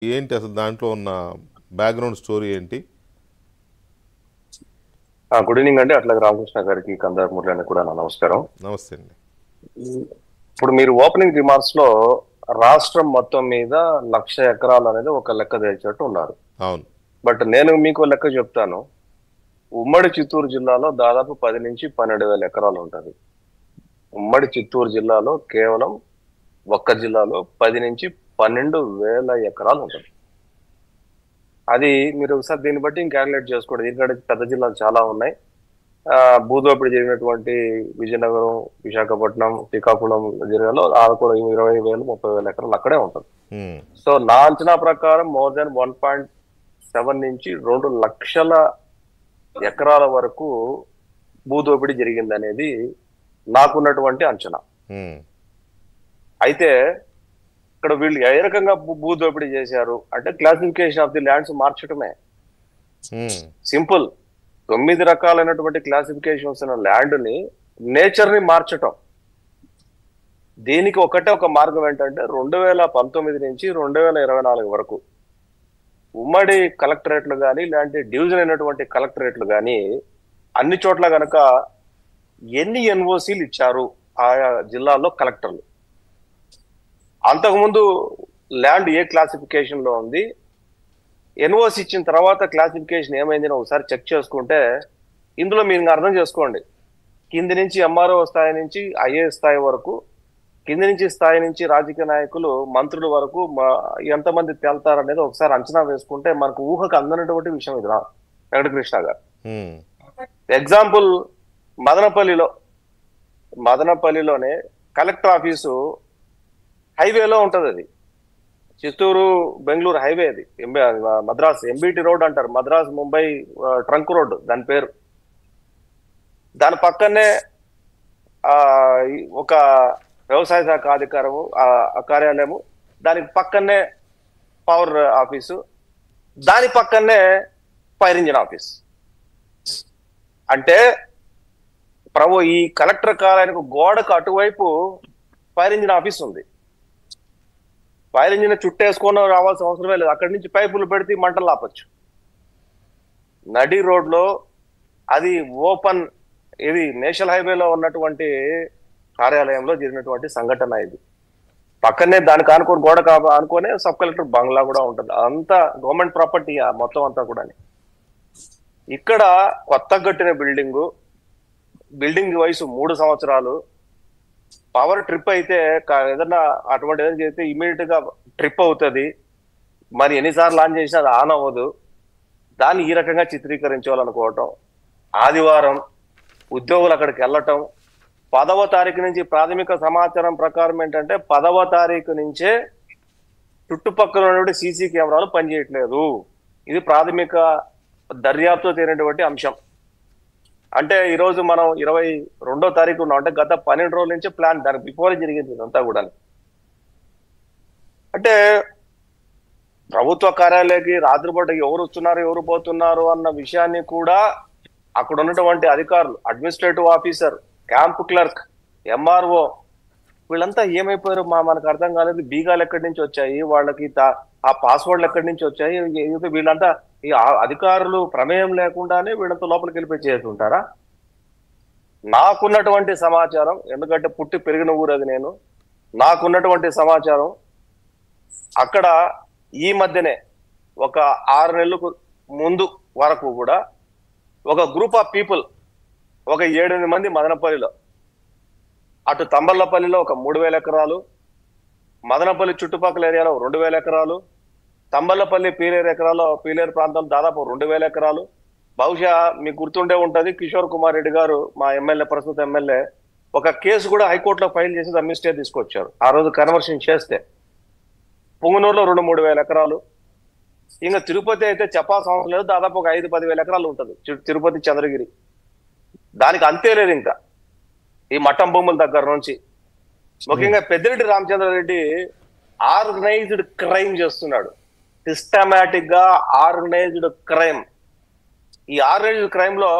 ఏంటి అసలు దాంట్లో ఉన్న బ్యాక్గ్రౌండ్ స్టోరీ ఏంటి? గుడ్ ఈవినింగ్ అండి. అట్లాగే రామకృష్ణ గారికి, కందార్ మురళి కూడా నా నమస్కారం. నమస్తే అండి. ఇప్పుడు మీరు ఓపెనింగ్ రిమార్క్స్ లో రాష్ట్రం మొత్తం మీద 1,00,000 ఎకరాలు అనేది ఒక లెక్క తెచ్చినట్టు ఉన్నారు. అవును. బట్ నేను మీకు లెక్క చెప్తాను. ఉమ్మడి చిత్తూరు జిల్లాలో దాదాపు 10 నుంచి 12,000 ఎకరాలు ఉంటుంది. ఉమ్మడి చిత్తూరు జిల్లాలో కేవలం ఒక్క జిల్లాలో 10 నుంచి 12,000 ఎకరాలు ఉంటుంది. అది మీరు ఒకసారి దీన్ని బట్టి క్యాలిక్యులేట్ చేసుకోండి. దీనికంటే పెద్ద జిల్లాలు చాలా ఉన్నాయి. భూదోపిడి జరిగినటువంటి విజయనగరం, విశాఖపట్నం, శ్రీకాకుళం జిల్లాలో కూడా 20,000, 30,000 ఎకరాలు అక్కడే ఉంటుంది. ఉమ్, సో నా అంచనా ప్రకారం మోర్ దాన్ 1.7 నుంచి 2 లక్షల ఎకరాల వరకు భూదోపిడి జరిగింది అనేది నాకున్నటువంటి అంచనా. ఉమ్, అయితే ఇక్కడ వీళ్ళు ఏ రకంగా భూదోపిడి చేశారు అంటే క్లాసిఫికేషన్ ఆఫ్ ది ల్యాండ్స్ మార్చడమే. ఉమ్, సింపుల్. 9 రకాలైనటువంటి క్లాసిఫికేషన్స్ ఉన్న ల్యాండ్ ని నేచర్ ని మార్చటం. దీనికి ఒక మార్గం ఏంటంటే 2019 నుంచి 2024 వరకు ఉమ్మడి కలెక్టరేట్లు కానీ ఇలాంటి డివిజన్ అయినటువంటి కలెక్టరేట్లు కానీ అన్ని చోట్ల గనక ఎన్ని ఎన్ఓసీలు ఇచ్చారు ఆయా జిల్లాల్లో కలెక్టర్లు, అంతకుముందు ల్యాండ్ ఏ క్లాసిఫికేషన్ లో ఉంది, ఎన్ఓసి ఇచ్చిన తర్వాత క్లాసిఫికేషన్ ఏమైందని ఒకసారి చెక్ చేసుకుంటే ఇందులో మీరు అర్థం చేసుకోండి. కింది నుంచి ఎంఆర్ఓ స్థాయి నుంచి ఐఏఎస్ స్థాయి వరకు, కింది నుంచి స్థాయి నుంచి రాజకీయ నాయకులు, మంత్రుల వరకు ఎంతమంది తేల్తారనేది ఒకసారి అంచనా వేసుకుంటే మనకు ఊహకు అందనటువంటి విషయం ఇది. వెంకటకృష్ణ గారు ఉమ్, ఎగ్జాంపుల్, మదనపల్లిలోనే కలెక్టర్ ఆఫీసు హైవేలో ఉంటది. అది చిత్తూరు బెంగళూరు హైవే. అది మద్రాస్ ఎంబీటీ రోడ్ అంటారు, మద్రాస్ ముంబై ట్రంక్ రోడ్ దాని పేరు. దాని పక్కనే ఒక వ్యవసాయ శాఖ అధికారము కార్యాలయము, దానికి పక్కనే పవర్ ఆఫీసు, దాని పక్కనే ఫైర్ ఇంజిన్ ఆఫీస్. అంటే ఈ కలెక్టర్ కార్యాలయానికి గోడకు అటువైపు ఫైర్ ఇంజిన్ ఆఫీస్ ఉంది. ఫైర్ ఇంజిన్ చుట్టేసుకొని రావాల్సిన అవసరమే లేదు. అక్కడి నుంచి పైపులు పెడితే మంటలు ఆపచ్చు. నడి రోడ్లో అది ఓపెన్, ఇది నేషనల్ హైవేలో ఉన్నటువంటి కార్యాలయంలో జరిగినటువంటి సంఘటన ఇది. పక్కనే దానికి ఆనుకొని గోడ ఆనుకొని సబ్ కలెక్టర్ బంగ్లా కూడా ఉంటుంది. అంతా గవర్నమెంట్ ప్రాపర్టీ మొత్తం అంతా కూడా. ఇక్కడ కొత్త కట్టిన బిల్డింగ్ వయసు 3 సంవత్సరాలు. పవర్ ట్రిప్ అయితే ఏదన్నా అటువంటి ఏదైనా చేస్తే ఇమీడియట్ గా ట్రిప్ అవుతుంది. మరి ఎన్నిసార్లు ఆన్ చేసినా అది ఆన్ అవ్వదు. దాన్ని ఈ రకంగా చిత్రీకరించాలనుకోవటం. ఆదివారం ఉద్యోగులు అక్కడికి వెళ్ళటం, 10వ తారీఖు నుంచి ప్రాథమిక సమాచారం ప్రకారం ఏంటంటే 10వ తారీఖు నుంచే చుట్టుపక్కల ఉన్నటువంటి సీసీ కెమెరాలు పనిచేయట్లేదు. ఇది ప్రాథమిక దర్యాప్తు తేలినటువంటి అంశం. అంటే ఈరోజు మనం 22వ తారీఖు ఉన్నాం. అంటే గత 12 రోజుల నుంచి ప్లాన్, దానికి బిఫోర్ జరిగింది ఇదంతా కూడా. అంటే ప్రభుత్వ కార్యాలయానికి రాత్రిపూట ఎవరు వస్తున్నారు, ఎవరు పోతున్నారు అన్న విషయాన్ని కూడా అక్కడ ఉన్నటువంటి అధికారులు, administrative officer, camp clerk, MRO వీళ్ళంతా ఏమైపోయారు మనకు అర్థం కాలేదు. బీగాలు ఎక్కడి నుంచి వచ్చాయి, వాళ్ళకి ఆ పాస్వర్డ్లు ఎక్కడి నుంచి వచ్చాయి, వీళ్ళంతా ఈ అధికారులు ప్రమేయం లేకుండానే వీళ్ళంతా లోపలికి వెళ్ళిపోయి చేస్తుంటారా? నాకున్నటువంటి సమాచారం, ఎందుకంటే పుట్టి పెరిగిన ఊరు అది, నాకున్నటువంటి సమాచారం అక్కడ ఈ మధ్యనే ఒక 6 నెలలకు ముందు వరకు కూడా ఒక గ్రూప్ ఆఫ్ పీపుల్, ఒక 7-8 మంది మదనపల్లిలో, అటు తంబళ్లపల్లిలో ఒక 3,000 ఎకరాలు, మదనపల్లి చుట్టుపక్కల ఏరియాలో 2,000 ఎకరాలు, తంబళ్లపల్లి పీలేరు ప్రాంతం దాదాపు 2,000 ఎకరాలు. బహుశా మీకు గుర్తుండే ఉంటది, కిషోర్ కుమార్ రెడ్డి గారు మా ఎమ్మెల్యే, ప్రస్తుత ఎమ్మెల్యే, ఒక కేసు కూడా హైకోర్టులో ఫైల్ చేసి దాన్ని స్టే తీసుకొచ్చారు. ఆ రోజు కన్వర్షన్ చేస్తే పుంగనూరులో 2-3 వేల ఎకరాలు. ఇంకా తిరుపతి అయితే చెప్పాల్సిన అవసరం లేదు, దాదాపు ఒక 5-10 వేల ఎకరాలు ఉంటుంది తిరుపతి చంద్రగిరి. దానికి అంతే లేదు. ఇంకా ఈ మఠం భూముల దగ్గర నుంచి ముఖ్యంగా పెద్దిరెడ్డి రామచంద్రారెడ్డి ఆర్గనైజ్డ్ క్రైమ్ చేస్తున్నాడు. సిస్టమాటిక్ గా ఆర్గనైజ్డ్ క్రైమ్. ఈ ఆర్గనైజ్డ్ క్రైమ్ లో